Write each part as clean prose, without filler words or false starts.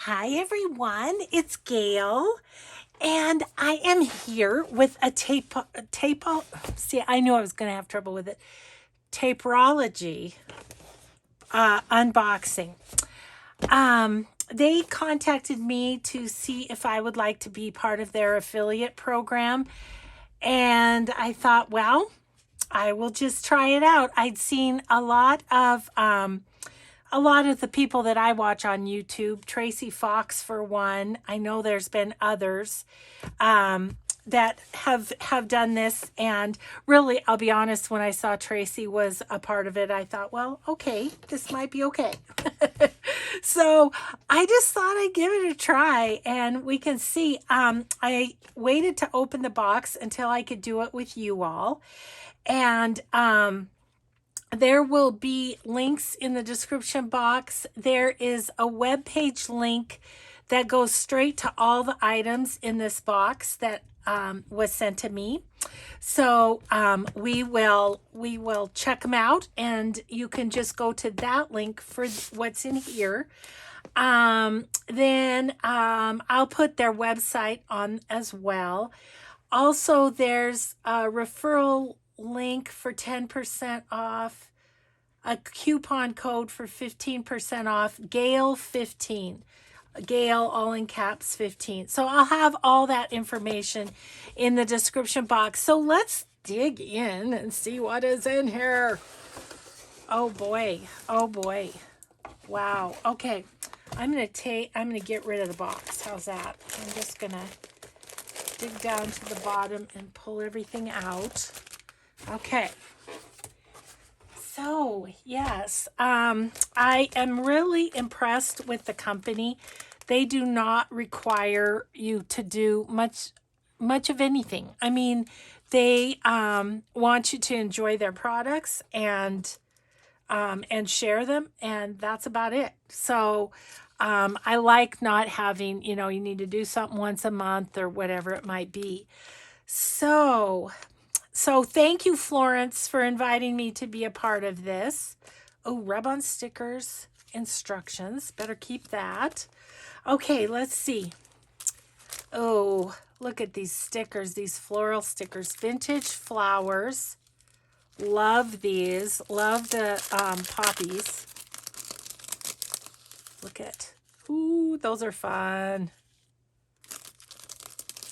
Hi everyone, it's Gail, and I am here with a see, I knew I was going to have trouble with it. Taperlogy unboxing. They contacted me to see if I would like to be part of their affiliate program, and I thought, well, I will just try it out. I'd seen a lot of the people that I watch on YouTube, Tracy Fox for one. I know there's been others that have done this, and really, I'll be honest, when I saw Tracy was a part of it, I thought, well, okay, this might be okay. So I just thought I'd give it a try, and we can see. I waited to open the box until I could do it with you all, and there will be links in the description box. There is a web page link that goes straight to all the items in this box that was sent to me. So we will check them out, and you can just go to that link for what's in here. Then I'll put their website on as well. Also, there's a referral link for 10% off, a coupon code for 15% off, Gale 15. Gale, all in caps, 15. So I'll have all that information in the description box. So let's dig in and see what is in here. Oh boy. Oh boy. Wow. Okay. I'm going to get rid of the box. How's that? I'm just going to dig down to the bottom and pull everything out. Okay. So, yes, I am really impressed with the company. They do not require you to do much of anything. I mean, they want you to enjoy their products and share them, and that's about it. So, I like not having, you need to do something once a month or whatever it might be. So thank you, Florence, for inviting me to be a part of this. Oh, rub-on stickers, instructions. Better keep that. Okay, let's see. Oh, look at these stickers, these floral stickers. Vintage flowers. Love these. Love the poppies. Look at. Ooh, those are fun.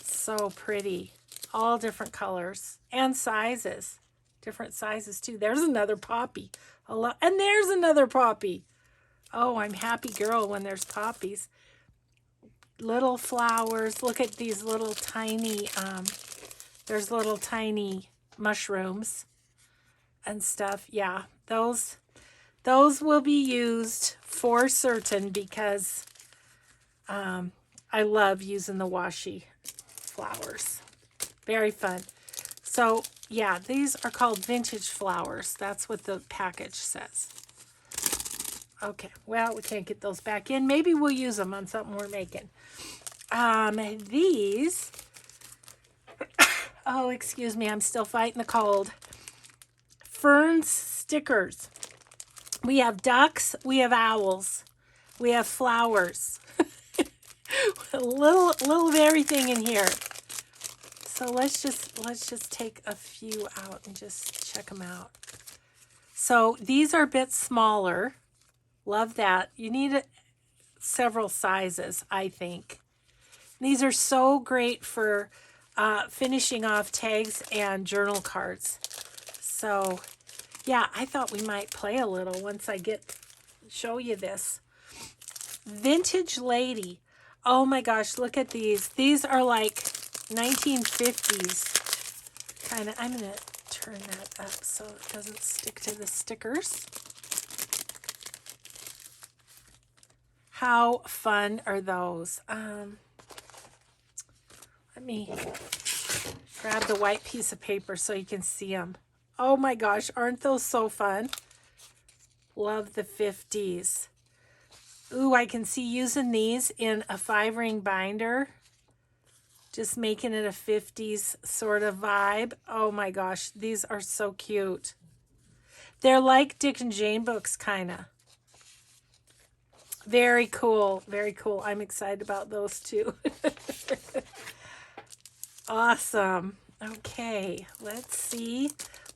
So pretty. All different colors and sizes. Different sizes too. There's another poppy. And there's another poppy. Oh, I'm happy girl when there's poppies. Little flowers. Look at these little tiny, there's little tiny mushrooms and stuff. Yeah, those will be used for certain because I love using the washi flowers. Very fun. So, yeah, these are called vintage flowers. That's what the package says. Okay, well, we can't get those back in. Maybe we'll use them on something we're making. These, oh, excuse me, I'm still fighting the cold. Ferns stickers. We have ducks, we have owls, we have flowers. a little of everything in here. So let's just take a few out and just check them out. So these are a bit smaller. Love that. You need several sizes, I think. These are so great for finishing off tags and journal cards. So yeah, I thought we might play a little once I show you this. Vintage Lady. Oh my gosh, look at these. These are like 1950s kind of. I'm going to turn that up so it doesn't stick to the stickers. How fun are those? Let me grab the white piece of paper so you can see them. Oh my gosh, aren't those so fun? Love the 50s. Ooh, I can see using these in a 5-ring binder. Just making it a 50s sort of vibe. Oh my gosh, these are so cute. They're like Dick and Jane books, kind of. Very cool. Very cool. I'm excited about those too. Awesome. Okay, let's see.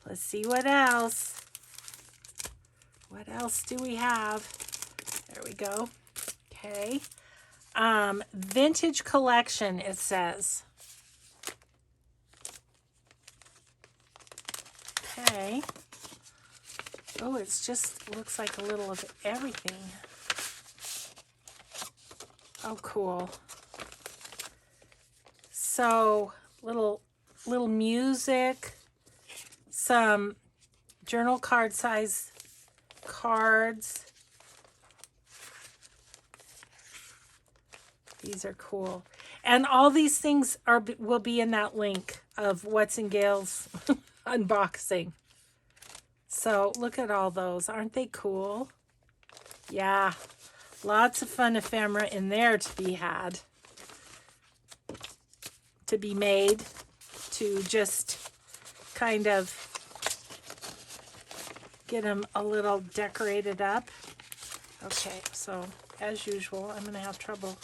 Let's see what else. What else do we have? There we go. Okay. Vintage collection, it says. Okay. Oh, it's just looks like a little of everything. Oh, cool. So, little music, some journal card size cards. These are cool. And all these things will be in that link of what's in Gail's unboxing. So look at all those. Aren't they cool? Yeah. Lots of fun ephemera in there to be had. To be made. To just kind of get them a little decorated up. Okay, so as usual, I'm going to have trouble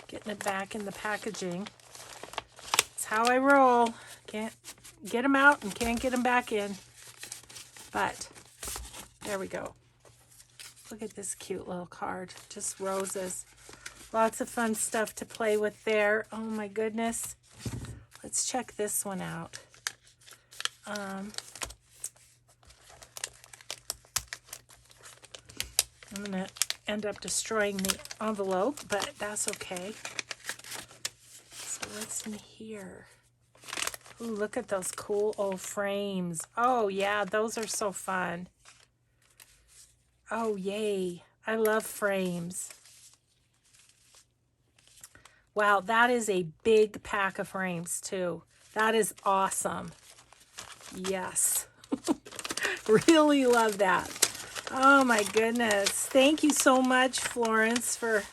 getting it back in the packaging. It's how I roll. Can't get them out and can't get them back in. But there we go. Look at this cute little card. Just roses. Lots of fun stuff to play with there. Oh my goodness. Let's check this one out. I'm going to end up destroying the envelope, but that's okay. So what's in here? Ooh, look at those cool old frames. Oh yeah, those are so fun. Oh yay, I love frames. Wow, that is a big pack of frames too. That is awesome. Yes. Really love that. Oh my goodness. Thank you so much, Florence, for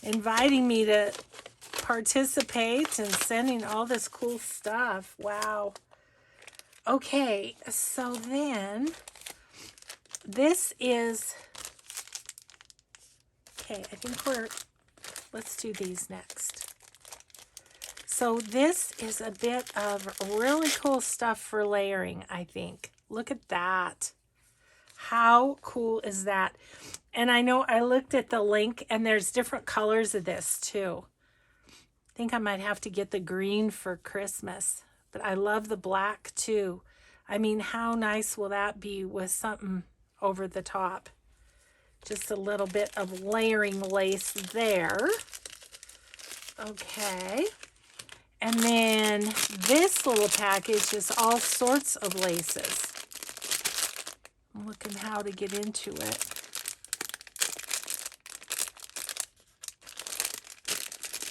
inviting me to participate and sending all this cool stuff. Wow. Okay, so then this is, okay, I think let's do these next. So this is a bit of really cool stuff for layering, I think. Look at that. How cool is that? And I know I looked at the link and there's different colors of this too. I think I might have to get the green for Christmas, but I love the black too. I mean, how nice will that be with something over the top? Just a little bit of layering lace there. Okay. And then this little package is all sorts of laces. I'm looking how to get into it.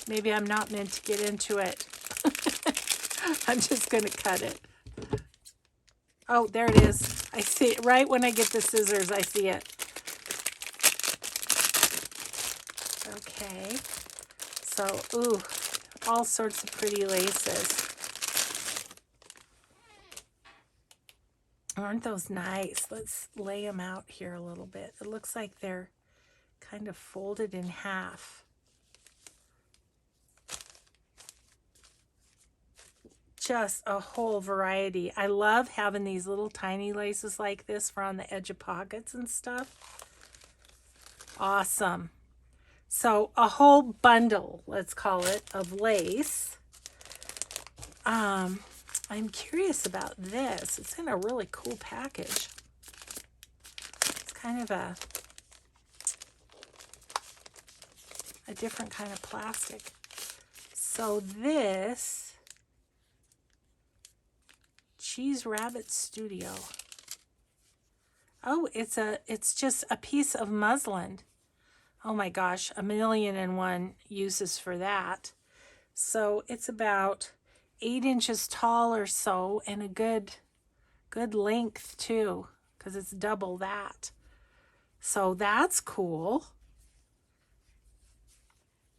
Maybe I'm not meant to get into it. I'm just going to cut it. Oh, there it is. I see it right when I get the scissors. I see it. Okay. So, ooh, all sorts of pretty laces. Aren't those nice? Let's lay them out here a little bit. It looks like they're kind of folded in half. Just a whole variety. I love having these little tiny laces like this for on the edge of pockets and stuff. Awesome. So a whole bundle, let's call it, of lace. I'm curious about this. It's in a really cool package. It's kind of a different kind of plastic. So this Cheese Rabbit Studio. Oh, it's just a piece of muslin. Oh my gosh, 1,000,001 uses for that. So it's about 8 inches tall or so, and a good length too, because it's double that. So that's cool.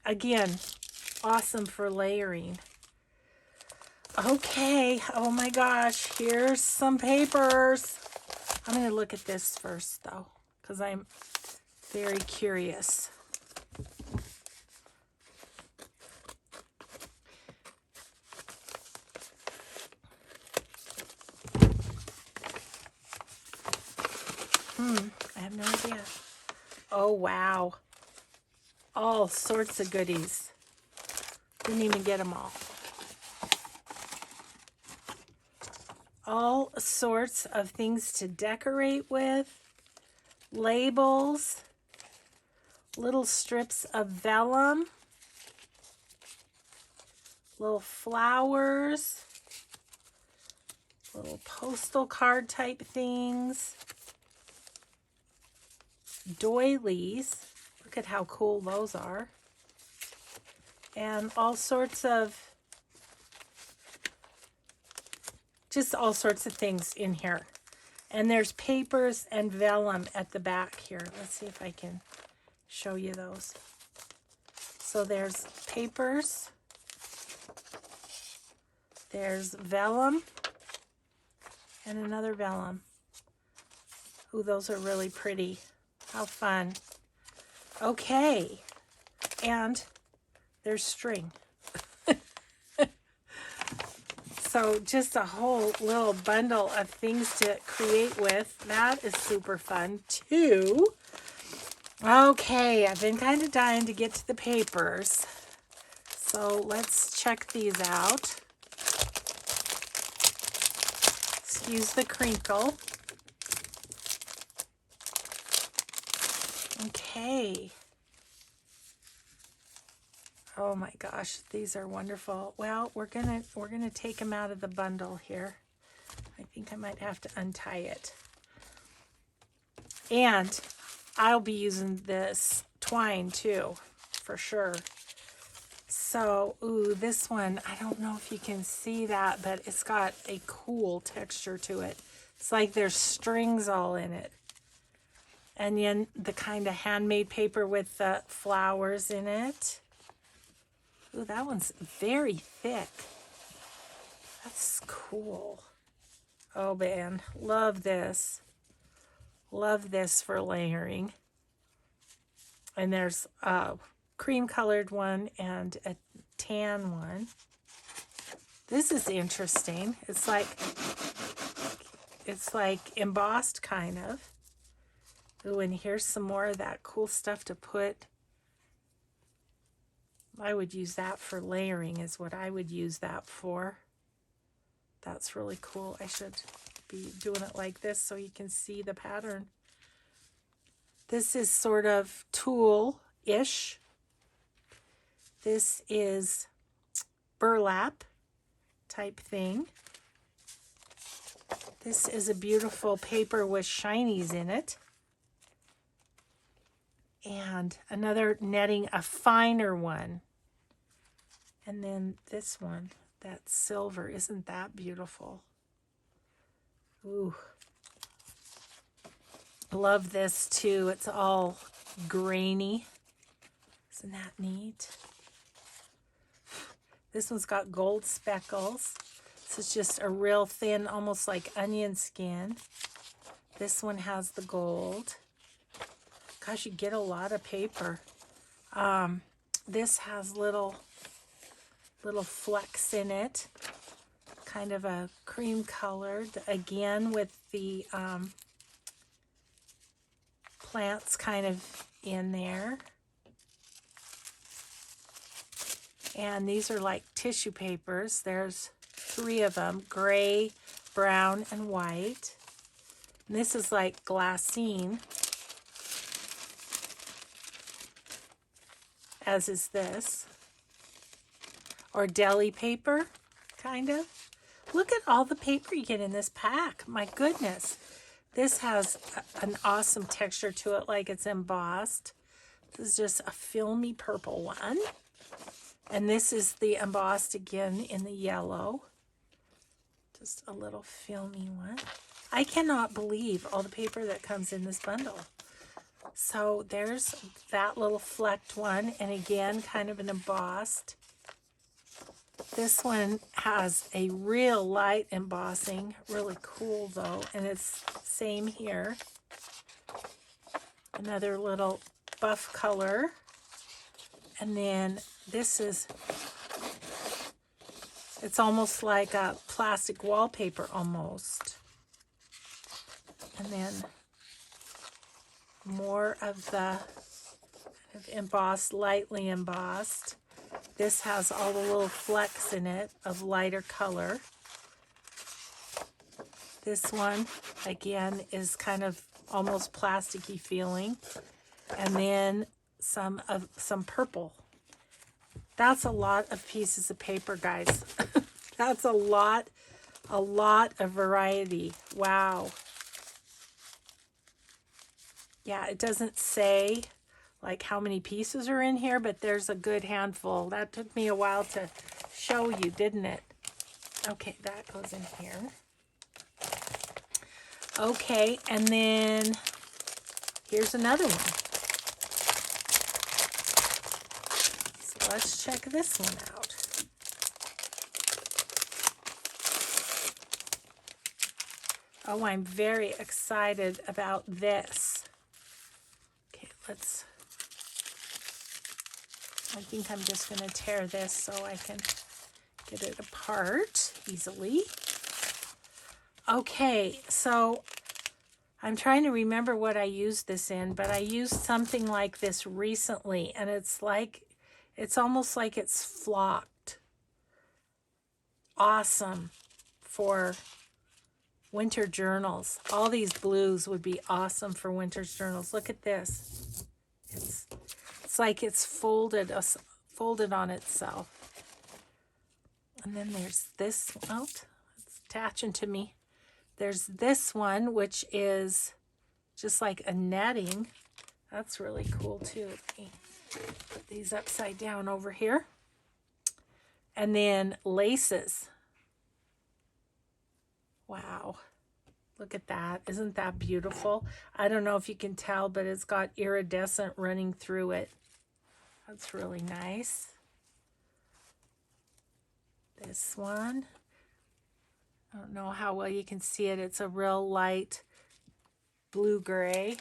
Again, awesome for layering. Okay, oh my gosh, here's some papers. I'm going to look at this first though, because I'm very curious. Oh, wow. All sorts of goodies. Didn't even get them all. All sorts of things to decorate with. Labels. Little strips of vellum. Little flowers. Little postal card type things. Doilies. Look at how cool those are. And all sorts of, just all sorts of things in here. And there's papers and vellum at the back here. Let's see if I can show you those. So there's papers. There's vellum. And another vellum. Ooh, those are really pretty. How fun. Okay. And there's string. So just a whole little bundle of things to create with. That is super fun too. Okay, I've been kind of dying to get to the papers. So let's check these out. Excuse the crinkle. Okay. Oh my gosh, these are wonderful. Well, we're gonna take them out of the bundle here. I think I might have to untie it. And I'll be using this twine too, for sure. So, ooh, this one, I don't know if you can see that, but it's got a cool texture to it. It's like there's strings all in it. And then the kind of handmade paper with the flowers in it. Ooh, that one's very thick. That's cool. Oh, man. Love this. Love this for layering. And there's a cream-colored one and a tan one. This is interesting. It's like embossed, kind of. Ooh, and here's some more of that cool stuff to put. I would use that for layering is what I would use that for. That's really cool. I should be doing it like this so you can see the pattern. This is sort of tulle-ish. This is burlap type thing. This is a beautiful paper with shinies in it. And another netting, a finer one. And then this one, that's silver. Isn't that beautiful? Ooh. Love this too. It's all grainy. Isn't that neat? This one's got gold speckles. This is just a real thin, almost like onion skin. This one has the gold. Gosh, you get a lot of paper. This has little flecks in it. Kind of a cream colored, again with the plants kind of in there. And these are like tissue papers. There's 3 of them, gray, brown, and white. And this is like glassine, as is this. Or deli paper, kind of. Look at all the paper you get in this pack. My goodness. This has an awesome texture to it, like it's embossed. This is just a filmy purple one. And this is the embossed again in the yellow. Just a little filmy one. I cannot believe all the paper that comes in this bundle. So there's that little flecked one. And again, kind of an embossed. This one has a real light embossing. Really cool though. And it's same here. Another little buff color. And then this is, it's almost like a plastic wallpaper almost. And then more of the kind of embossed, lightly embossed. This has all the little flecks in it of lighter color. This one, again, is kind of almost plasticky feeling. And then some purple. That's a lot of pieces of paper, guys. That's a lot of variety. Wow. Yeah, it doesn't say like how many pieces are in here, but there's a good handful. That took me a while to show you, didn't it? Okay, that goes in here. Okay, and then here's another one. So let's check this one out. Oh, I'm very excited about this. Okay, I think I'm just going to tear this so I can get it apart easily. Okay, so I'm trying to remember what I used this in, but I used something like this recently, and it's almost like it's flocked. Awesome for winter journals. All these blues would be awesome for winter journals. Look at this. It's like it's folded on itself. And then there's this. Oh, it's attaching to me. There's this one, which is just like a netting. That's really cool too. Let me put these upside down over here. And then laces. Wow. Look at that. Isn't that beautiful? I don't know if you can tell, but it's got iridescent running through it. That's really nice. This one. I don't know how well you can see it. It's a real light blue-gray.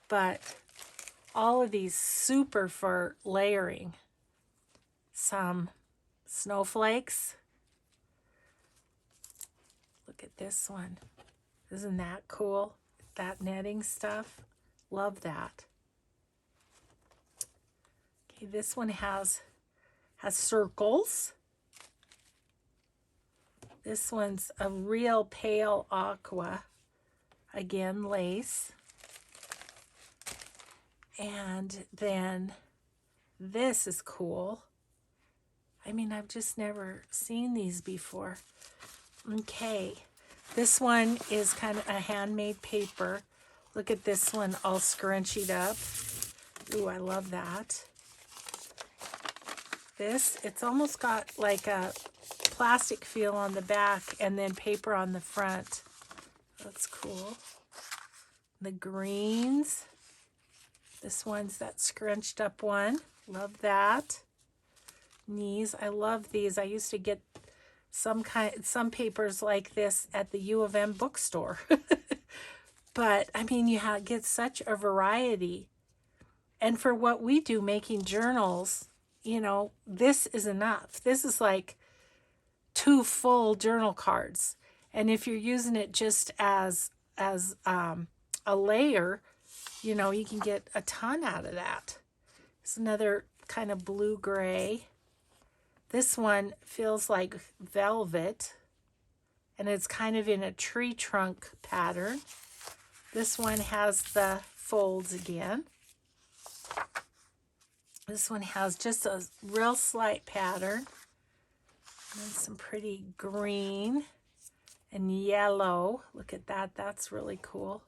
But all of these super for layering. Some snowflakes. Look at this one. Isn't that cool? That netting stuff. Love that. Okay, this one has circles. This one's a real pale aqua. Again, lace. And then this is cool. I mean, I've just never seen these before. Okay, this one is kind of a handmade paper. Look at this one all scrunchied up. Ooh, I love that. This, it's almost got like a plastic feel on the back and then paper on the front. That's cool. The greens. This one's that scrunched up one. Love that. These, I love these. I used to get some papers like this at the U of M bookstore. But I mean, you get such a variety. And for what we do, making journals, you know, this is enough. This is like 2 full journal cards. And if you're using it just as a layer, you know, you can get a ton out of that. It's another kind of blue-gray. This one feels like velvet, and it's kind of in a tree trunk pattern. This one has the folds again. This one has just a real slight pattern. And then some pretty green and yellow. Look at that. That's really cool.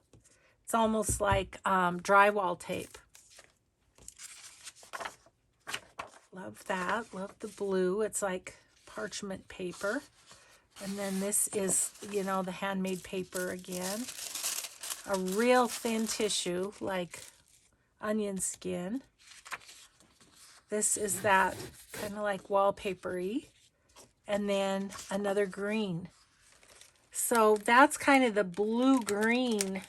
It's almost like drywall tape. Love that. Love the blue. It's like parchment paper. And then this is, you know, the handmade paper again. A real thin tissue, like onion skin. This is that kind of like wallpapery. And then another green. So that's kind of the blue-green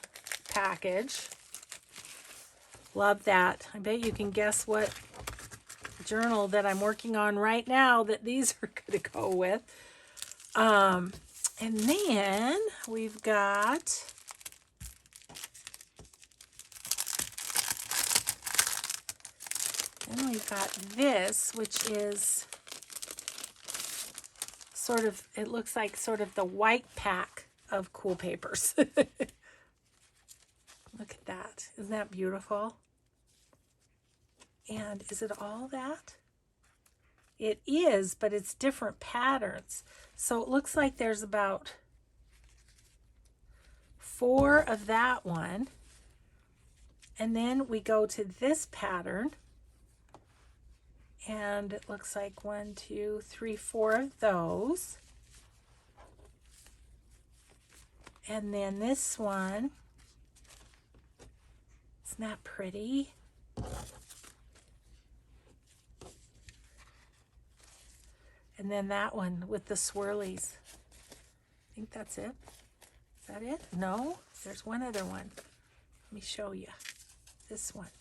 package. Love that. I bet you can guess what journal that I'm working on right now that these are going to go with. And then we've got we've got this, which is sort of, it looks like sort of the white pack of cool papers. Look at that. Isn't that beautiful? And is it all that? It is, but it's different patterns. So it looks like there's about 4 of that one. And then we go to this pattern. And it looks like 1, 2, 3, 4 of those. And then this one. Isn't that pretty? And then that one with the swirlies. I think that's it. Is that it? No, there's one other one. Let me show you. This one.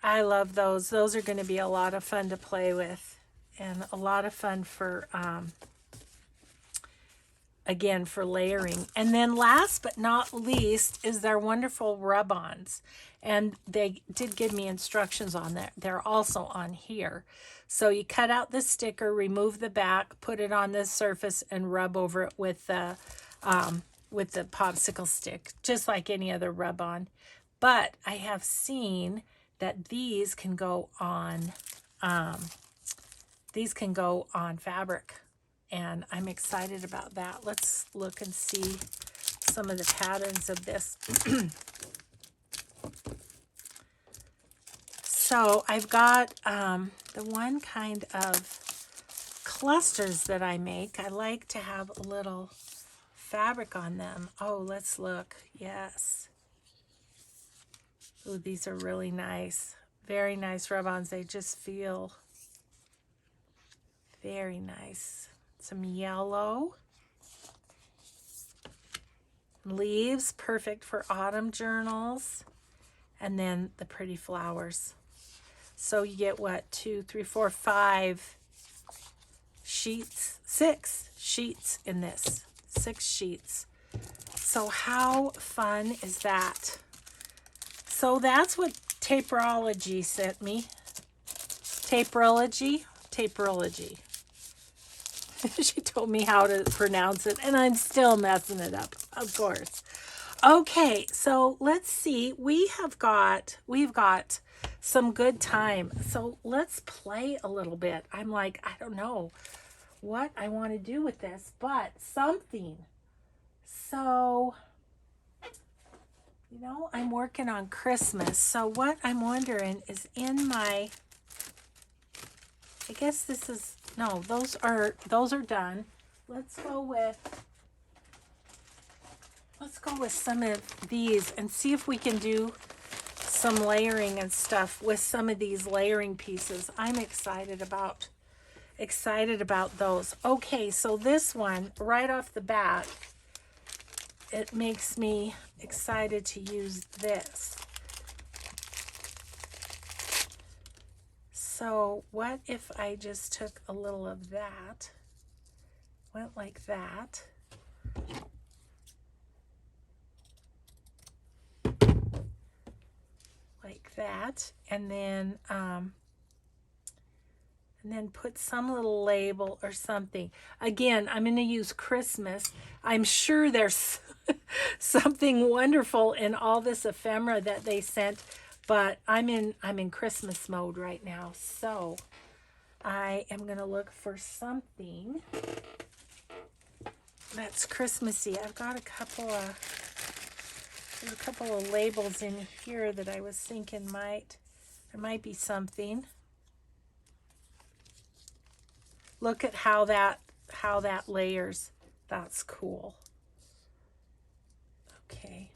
I love those. Those are going to be a lot of fun to play with. And a lot of fun for, again, for layering. And then last but not least is their wonderful rub-ons. And they did give me instructions on that. They're also on here. So you cut out the sticker, remove the back, put it on this surface, and rub over it with the popsicle stick, just like any other rub-on. But I have seen that these can go on fabric, and I'm excited about that. Let's look and see some of the patterns of this. So I've got the one kind of clusters that I make. I like to have a little fabric on them. Oh, let's look. Yes. Oh, these are really nice. Very nice rub-ons. They just feel very nice. Some yellow. Leaves, perfect for autumn journals. And then the pretty flowers. So you get what? 2, 3, 4, 5 sheets. 6 sheets in this. 6 sheets. So how fun is that? So that's what Taperlogy sent me. Taperlogy? Taperlogy. She told me how to pronounce it, and I'm still messing it up, of course. Okay, so let's see. We've got some good time. So let's play a little bit. I'm like, I don't know what I want to do with this, but something. So, you know, I'm working on Christmas. So what I'm wondering is in my, I guess this is, no, those are done. Let's go with some of these and see if we can do some layering and stuff with some of these layering pieces. I'm excited about those. Okay, so this one right off the bat, it makes me excited to use this. So what if I just took a little of that, went like that, like that, and then put some little label or something. Again, I'm going to use Christmas. I'm sure there's something wonderful in all this ephemera that they sent, but I'm in Christmas mode right now. So I am going to look for something that's Christmassy. I've got a couple of labels in here that I was thinking there might be something. Look at how that layers. That's cool. Okay.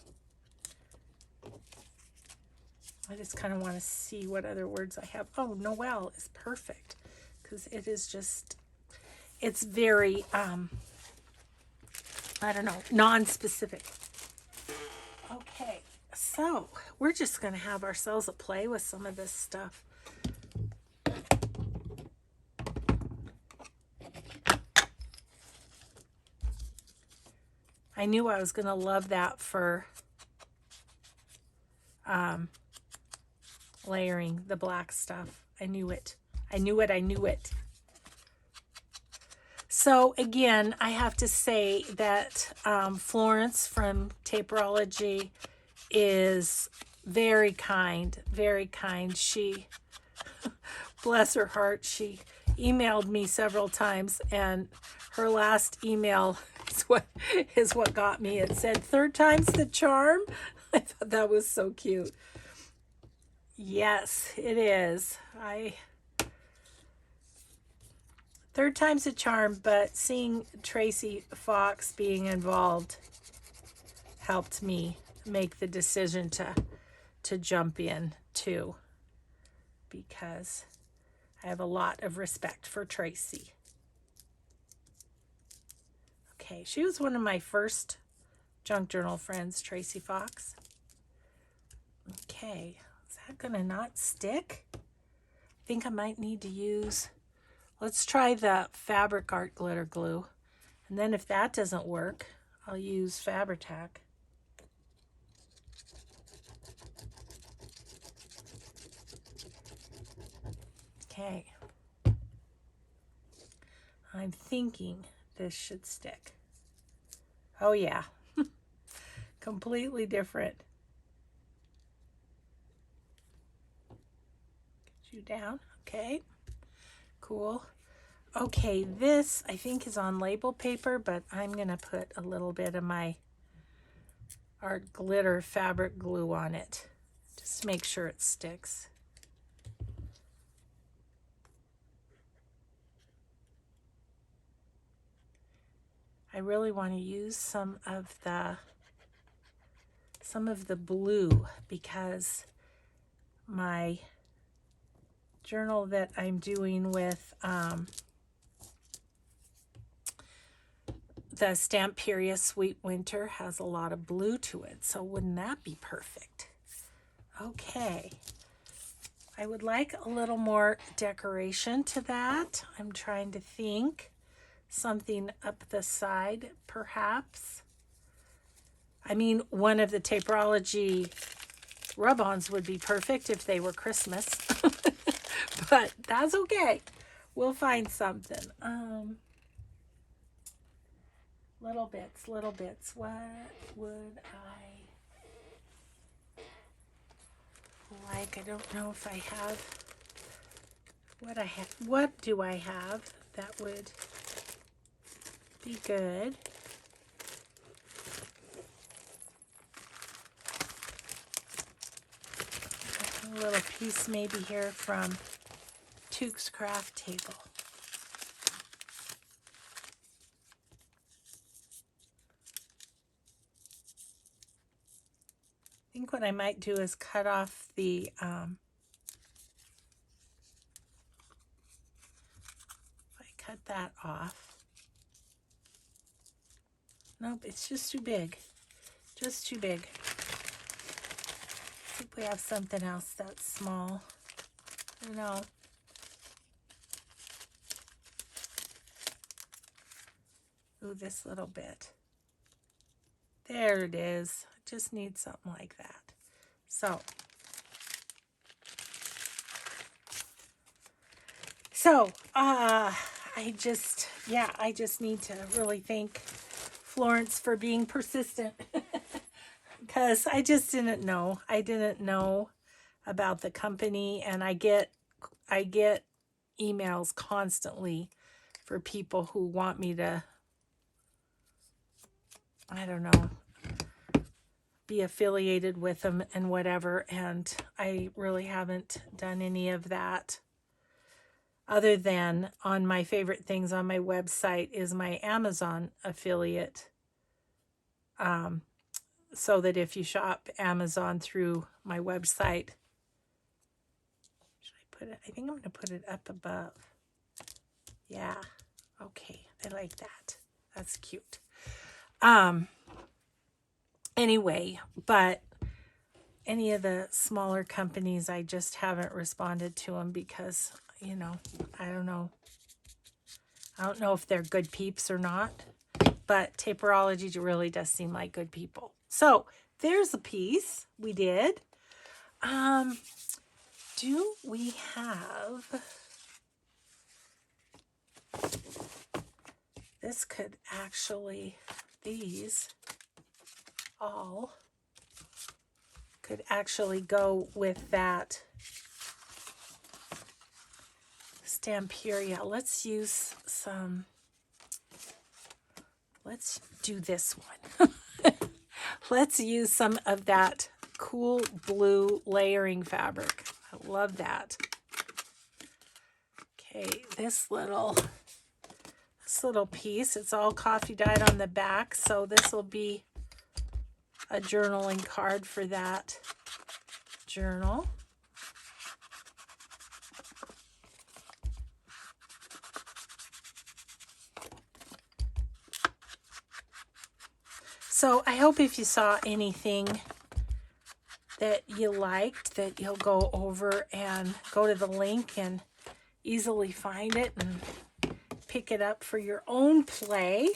I just kind of want to see what other words I have. Oh, Noel is perfect because it is just, it's very, I don't know, non-specific. Okay, so we're just going to have ourselves a play with some of this stuff. I knew I was going to love that for layering the black stuff. I knew it. I knew it. I knew it. So again, I have to say that Florence from Taperlogy is very kind, very kind. She, bless her heart, she emailed me several times, and her last email is what got me. It said, "Third time's the charm." I thought that was so cute. Yes, it is. Third time's a charm, but seeing Tracy Fox being involved helped me make the decision to jump in too, because I have a lot of respect for Tracy. Okay, she was one of my first junk journal friends, Tracy Fox. Okay, is that gonna not stick? I think I might need to use, let's try the Fabric Art glitter glue, and then if that doesn't work, I'll use Fabri-Tac. Okay, I'm thinking this should stick. Oh yeah, completely different. Get you down, okay, cool. Okay, this I think is on label paper, but I'm gonna put a little bit of my art glitter fabric glue on it, just to make sure it sticks. I really want to use some of the blue, because my journal that I'm doing with the Stamperia Sweet Winter has a lot of blue to it, so wouldn't that be perfect? Okay, I would like a little more decoration to that. I'm trying to think. Something up the side, perhaps. I mean, one of the Taperlogy rub-ons would be perfect if they were Christmas. But that's okay. We'll find something. Little bits, little bits. What would I like? I don't know if I have what I have. What do I have that would be good? A little piece maybe here from Tuke's Craft Table. I think what I might do is cut off the if I cut that off. Nope, it's just too big. Just too big. I think we have something else that's small. I don't know. Ooh, this little bit. There it is. I just need something like that. So, I just need to really thank Florence for being persistent, because I just didn't know. I didn't know about the company, and I get emails constantly for people who want me to, I don't know, be affiliated with them and whatever, and I really haven't done any of that, other than on my favorite things on my website is my Amazon affiliate, so that if you shop Amazon through my website, should I put it, I think I'm going to put it up above. Yeah, okay, I like that. That's cute. Anyway, but any of the smaller companies, I just haven't responded to them because, you know, I don't know if they're good peeps or not, but Taperlogy really does seem like good people. So there's a piece we did. do we have, this could actually, these all could actually go with that Stamperia. Let's use some, let's do this one. Let's use some of that cool blue layering fabric. I love that. Okay, this little piece, it's all coffee dyed on the back, so this will be a journaling card for that journal. So I hope if you saw anything that you liked, that you'll go over and go to the link and easily find it and pick it up for your own play.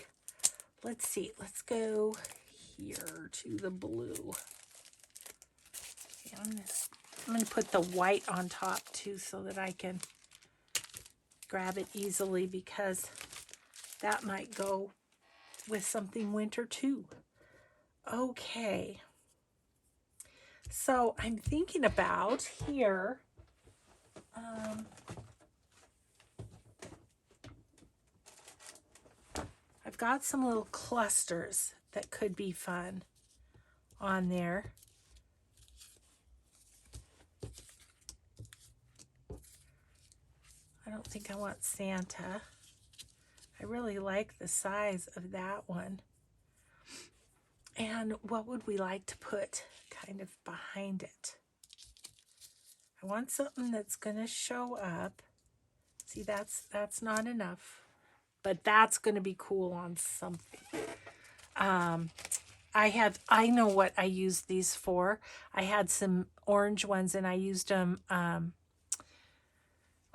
Let's see, let's go here to the blue. Okay, I'm going to put the white on top too so that I can grab it easily, because that might go with something winter too. Okay, so I'm thinking about here, I've got some little clusters that could be fun on there. I don't think I want Santa. I really like the size of that one. And what would we like to put kind of behind it? I want something that's going to show up. See, that's not enough, but that's going to be cool on something. I know what I used these for. I had some orange ones and I used them on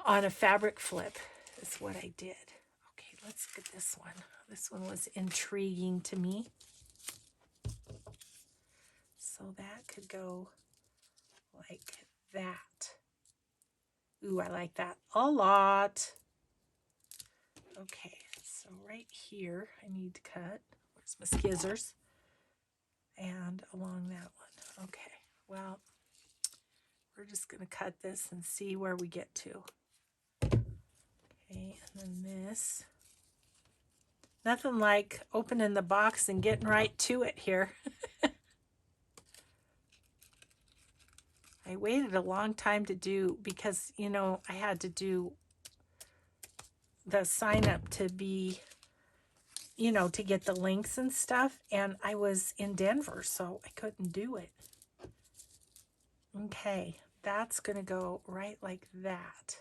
a fabric flip is what I did. Okay, let's look at this one. This one was intriguing to me. So that could go like that. Ooh, I like that a lot. Okay, so right here I need to cut. Where's my scissors? And along that one. Okay, well, we're just going to cut this and see where we get to. Okay, and then this. Nothing like opening the box and getting right to it here. I waited a long time to do, because, you know, I had to do the sign up to be, you know, to get the links and stuff. And I was in Denver, so I couldn't do it. Okay, that's going to go right like that.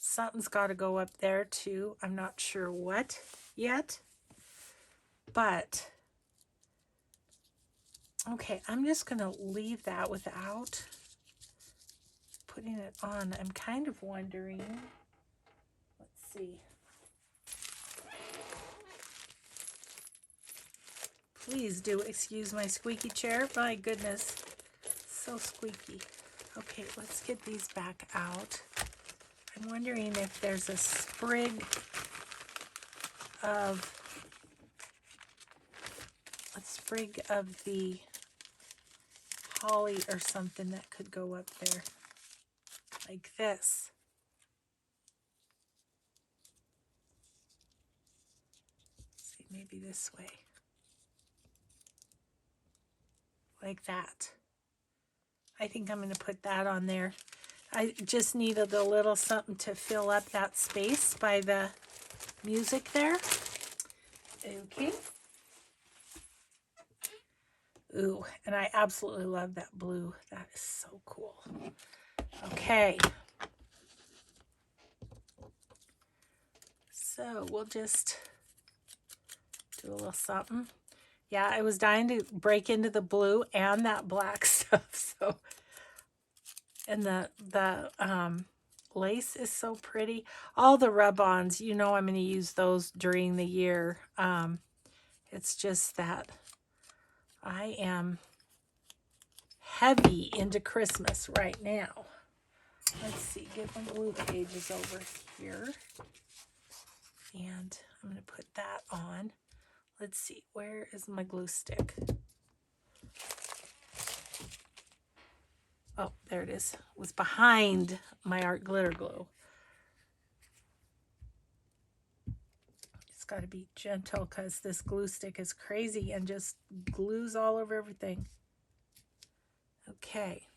Something's got to go up there too. I'm not sure what yet, but okay, I'm just going to leave that without putting it on. I'm kind of wondering, let's see. Please do excuse my squeaky chair. My goodness, so squeaky. Okay, let's get these back out. I'm wondering if there's a sprig of the holly or something that could go up there like this. Let's see, maybe this way, like that. I think I'm going to put that on there. I just needed a little something to fill up that space by the music there. Okay. Ooh, and I absolutely love that blue. That is so cool. Okay. So we'll just do a little something. Yeah, I was dying to break into the blue and that black stuff. So, and the lace is so pretty. All the rub-ons, you know, I'm going to use those during the year. It's just that I am heavy into Christmas right now. Let's see, get my glue pages over here. And I'm going to put that on. Let's see, where is my glue stick? Oh, there it is. It was behind my art glitter glue. It's got to be gentle because this glue stick is crazy and just glues all over everything. Okay.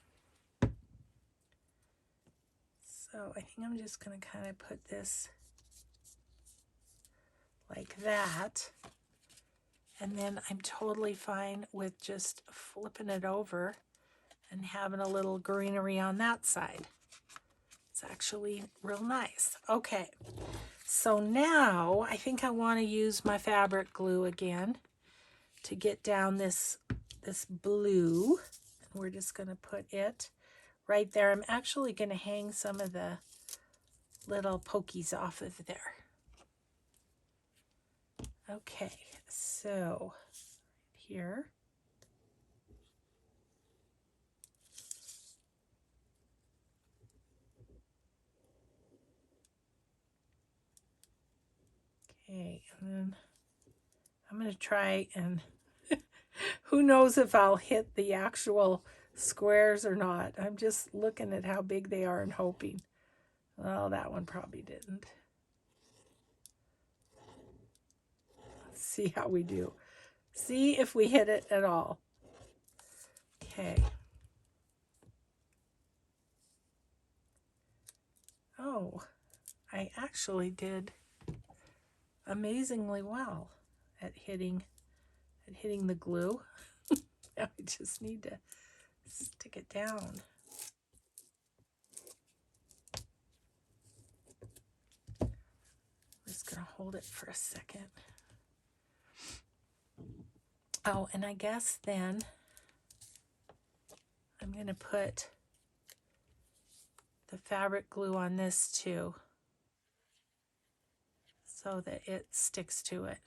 So I think I'm just going to kind of put this like that. And then I'm totally fine with just flipping it over and having a little greenery on that side. It's actually real nice. Okay, so now I think I want to use my fabric glue again to get down this blue. And we're just going to put it right there. I'm actually going to hang some of the little pokies off of there. Okay, so here. Okay, and then I'm going to try and who knows if I'll hit the actual squares or not. I'm just looking at how big they are and hoping. Well, that one probably didn't. Let's see how we do. See if we hit it at all. Okay. Oh, I actually did amazingly well at hitting the glue. Now I just need to stick it down. I'm just gonna hold it for a second. Oh, and I guess then I'm gonna put the fabric glue on this too, so that it sticks to it.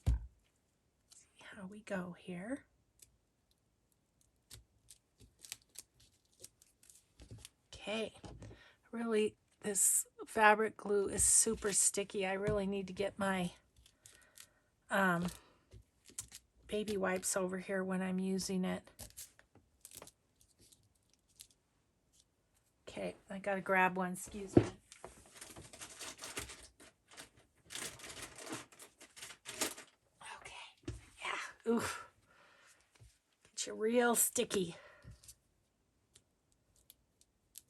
See how we go here. Okay, really, this fabric glue is super sticky. I really need to get my baby wipes over here when I'm using it. Okay, I gotta grab one, excuse me. Okay, yeah, oof. Get you real sticky.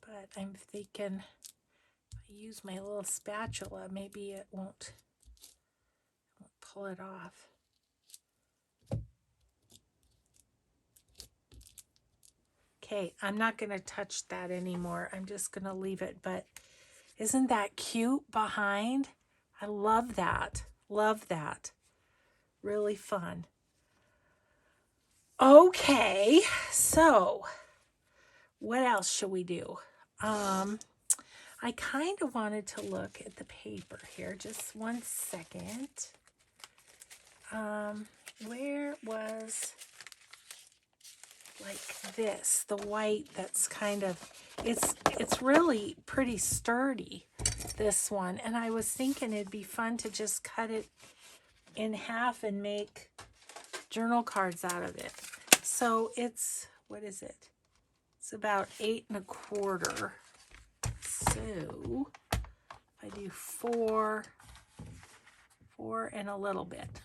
But I'm thinking if I use my little spatula, maybe it won't pull it off. Okay, I'm not going to touch that anymore. I'm just going to leave it. But isn't that cute behind? I love that. Love that. Really fun. Okay, so what else should we do? I kind of wanted to look at the paper here. Just one second. Where was like this, the white that's kind of, it's really pretty sturdy, this one. And I was thinking it'd be fun to just cut it in half and make journal cards out of it. So it's, what is it? It's about 8 1/4. So if I do 4 and a little bit.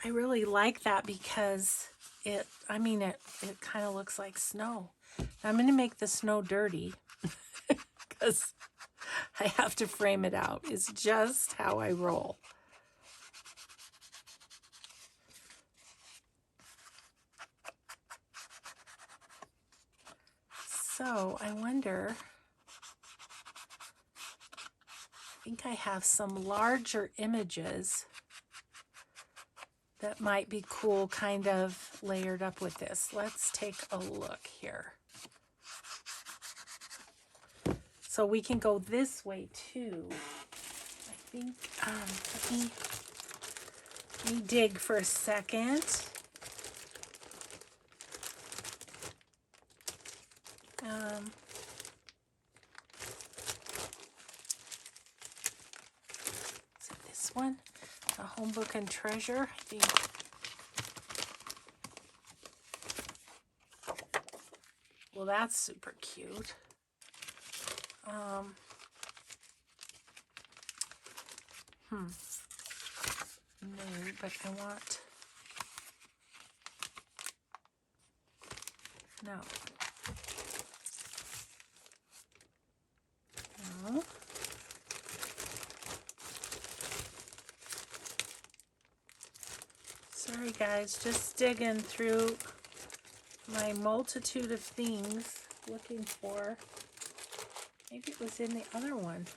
I really like that because it kind of looks like snow. I'm going to make the snow dirty because I have to frame it out. It's just how I roll. So I wonder, I think I have some larger images that might be cool, kind of layered up with this. Let's take a look here. So we can go this way too. I think, let me dig for a second. Is it this one? The Home Book and Treasure, I think. Well, that's super cute. No, but I want, no. No. Sorry guys, just digging through my multitude of things looking for, maybe it was in the other one.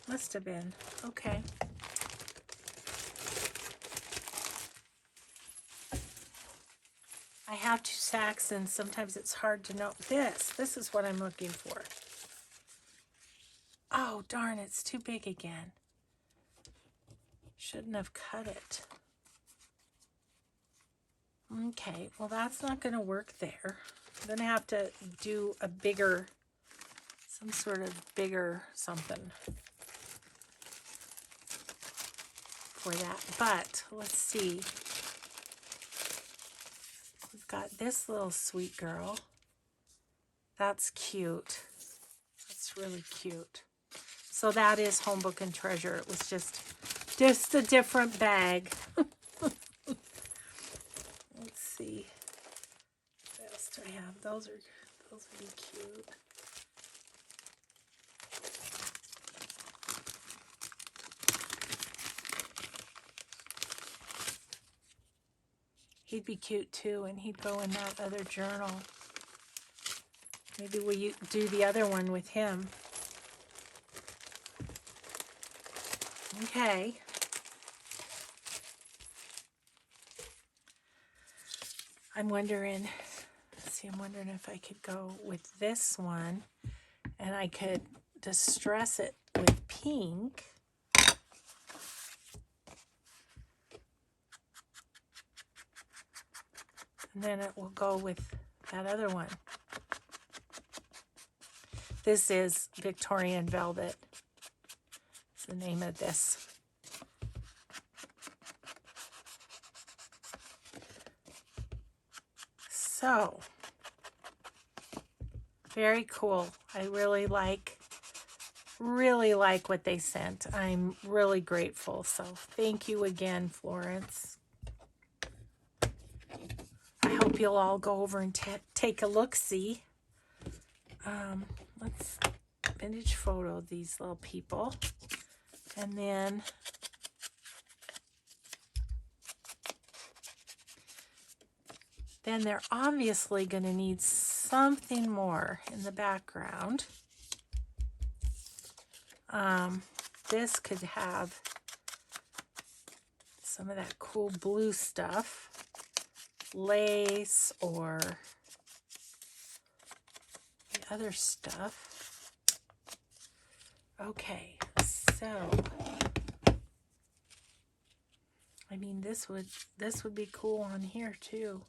Must have been. Okay. I have 2 sacks and sometimes it's hard to know. This is what I'm looking for. Oh darn, it's too big again. Shouldn't have cut it. Okay, well that's not going to work there. I'm going to have to do a bigger, some sort of bigger something for that. But let's see. We've got this little sweet girl. That's cute. That's really cute. So that is Home Book and Treasure. It was just a different bag. Let's see. What else do I have? Those would be cute. He'd be cute too, and he'd go in that other journal. Maybe we do the other one with him. Okay. I'm wondering if I could go with this one and I could distress it with pink. And then it will go with that other one. This is Victorian Velvet. It's the name of this. So, very cool. I really like what they sent. I'm really grateful. So, thank you again, Florence. I hope you'll all go over and take a look-see. Let's vintage photo these little people. And then they're obviously going to need something more in the background. This could have some of that cool blue stuff, lace or the other stuff. Okay, so I mean this would be cool on here too,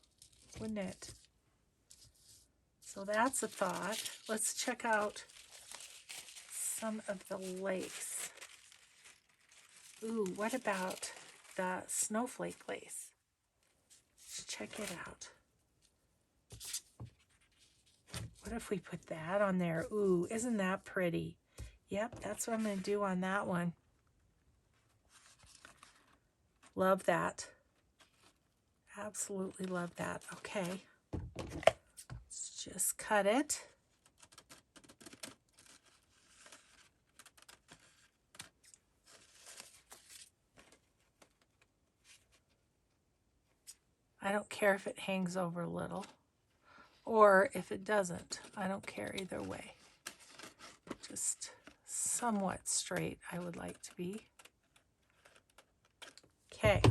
wouldn't it? So that's a thought. Let's check out some of the lace. Ooh, what about the snowflake lace? Let's check it out. What if we put that on there? Ooh, isn't that pretty? Yep, that's what I'm going to do on that one. Love that. Absolutely love that. Okay. Let's just cut it. I don't care if it hangs over a little or if it doesn't. I don't care either way. Just somewhat straight I would like to be. Okay.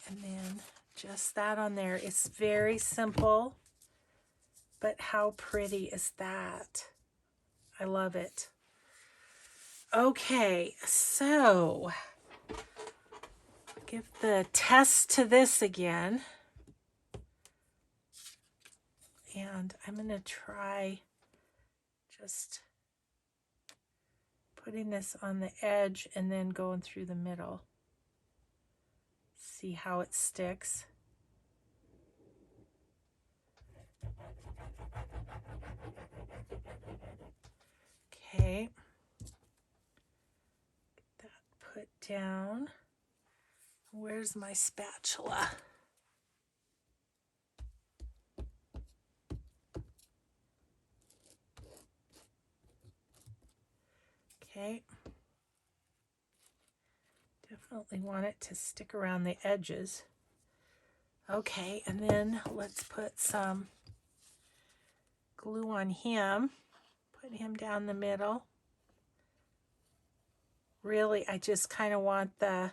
And then just that on there. It's very simple, but how pretty is that? I love it. Okay, so give the test to this again. And I'm going to try just putting this on the edge and then going through the middle. See how it sticks. Okay. Get that put down. Where's my spatula? Okay. Definitely want it to stick around the edges. Okay, and then let's put some glue on him. Put him down the middle. Really, I just kind of want the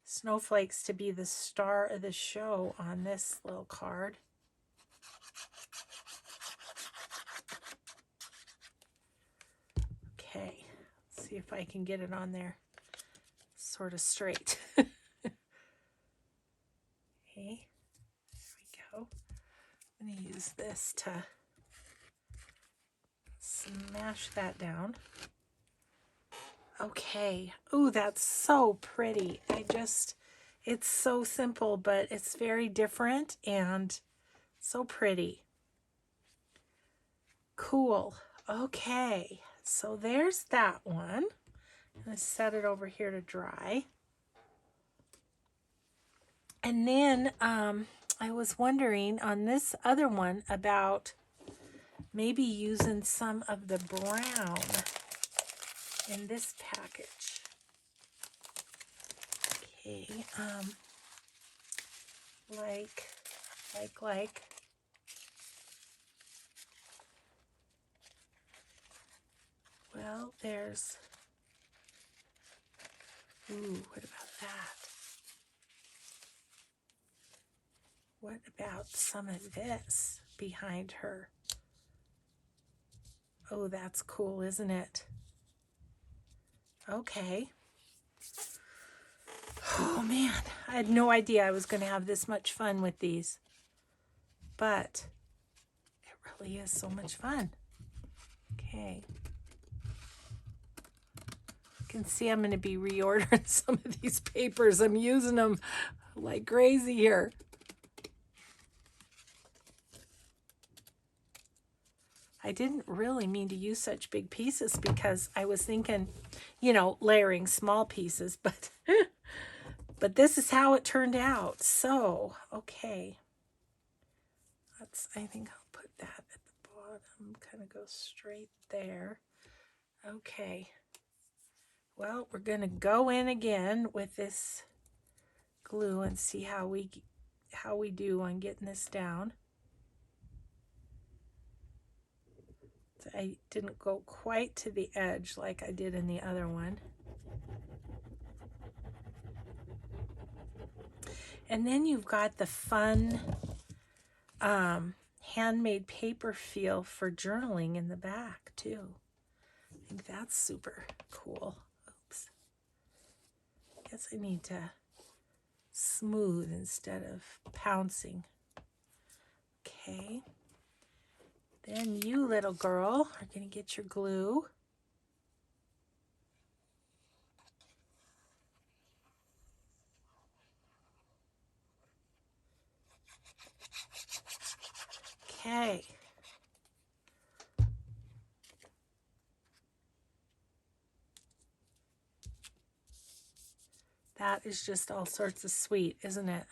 snowflakes to be the star of the show on this little card. Okay, let's see if I can get it on there sort of straight. Okay, there we go. I'm going to use this to smash that down. Okay. Ooh, that's so pretty. It's so simple, but it's very different and so pretty. Cool. Okay. So there's that one. I'm going to set it over here to dry. And then I was wondering on this other one about maybe using some of the brown in this package. Okay, like. Well, there's, ooh, what about that? What about some of this behind her? Oh, that's cool, isn't it? Okay. Oh man, I had no idea I was going to have this much fun with these. But it really is so much fun. Okay. You can see I'm going to be reordering some of these papers. I'm using them like crazy here. I didn't really mean to use such big pieces because I was thinking, you know, layering small pieces, but but this is how it turned out. So, okay. I think I'll put that at the bottom, kind of go straight there. Okay. Well, we're going to go in again with this glue and see how we do on getting this down. So I didn't go quite to the edge like I did in the other one. And then you've got the fun handmade paper feel for journaling in the back too. I think that's super cool. Oops. Guess I need to smooth instead of pouncing. Okay. Then you, little girl, are going to get your glue. Okay. That is just all sorts of sweet, isn't it?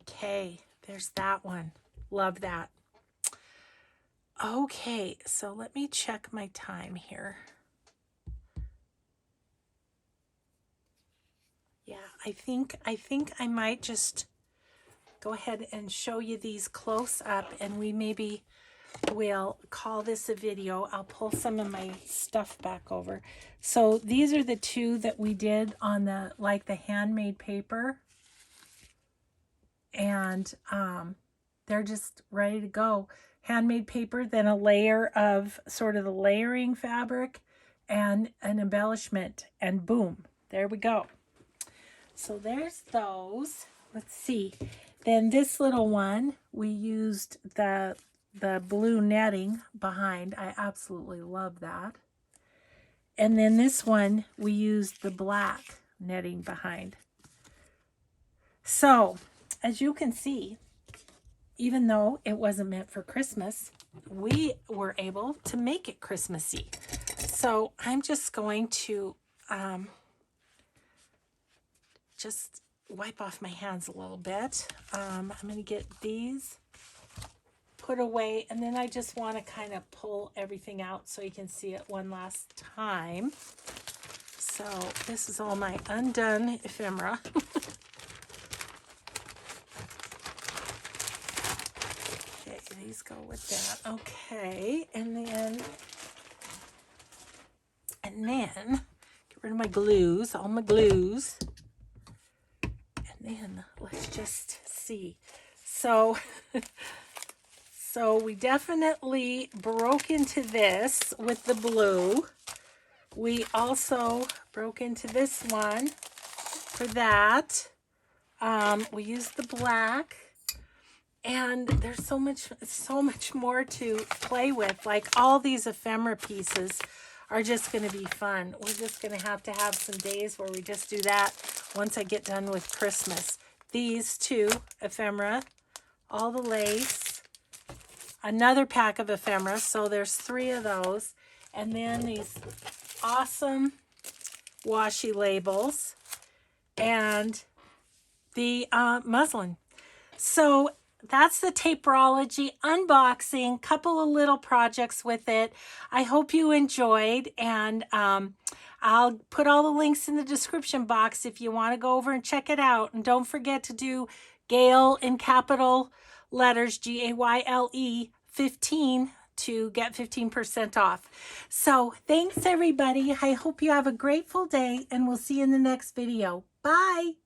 Okay, there's that one. Love that. Okay, so let me check my time here. Yeah, I think I might just go ahead and show you these close up, and we maybe we'll call this a video. I'll pull some of my stuff back over. So these are the two that we did on the, like the handmade paper. And they're just ready to go. Handmade paper, then a layer of sort of the layering fabric and an embellishment, and boom, there we go. So there's those. Let's see. Then this little one, we used the blue netting behind. I absolutely love that. And then this one, we used the black netting behind. So, as you can see, even though it wasn't meant for Christmas, we were able to make it Christmassy. So I'm just going to just wipe off my hands a little bit. I'm going to get these put away, and then I just want to kind of pull everything out so you can see it one last time. So this is all my undone ephemera. Okay, these go with that. Okay, and then get rid of my glues, all my glues. And then let's just see. So so we definitely broke into this with the blue. We also broke into this one for that. We used the black, and there's so much more to play with. Like all these ephemera pieces are just going to be fun. We're just going to have some days where we just do that once I get done with Christmas. These two ephemera, all the lace, another pack of ephemera, so there's 3 of those, and then these awesome washi labels and the muslin. So that's the Taperlogy unboxing, couple of little projects with it. I hope you enjoyed, and I'll put all the links in the description box if you want to go over and check it out. And don't forget to do Gayle in capital letters, Gayle 15, to get 15% off. So thanks everybody. I hope you have a grateful day, and we'll see you in the next video. Bye.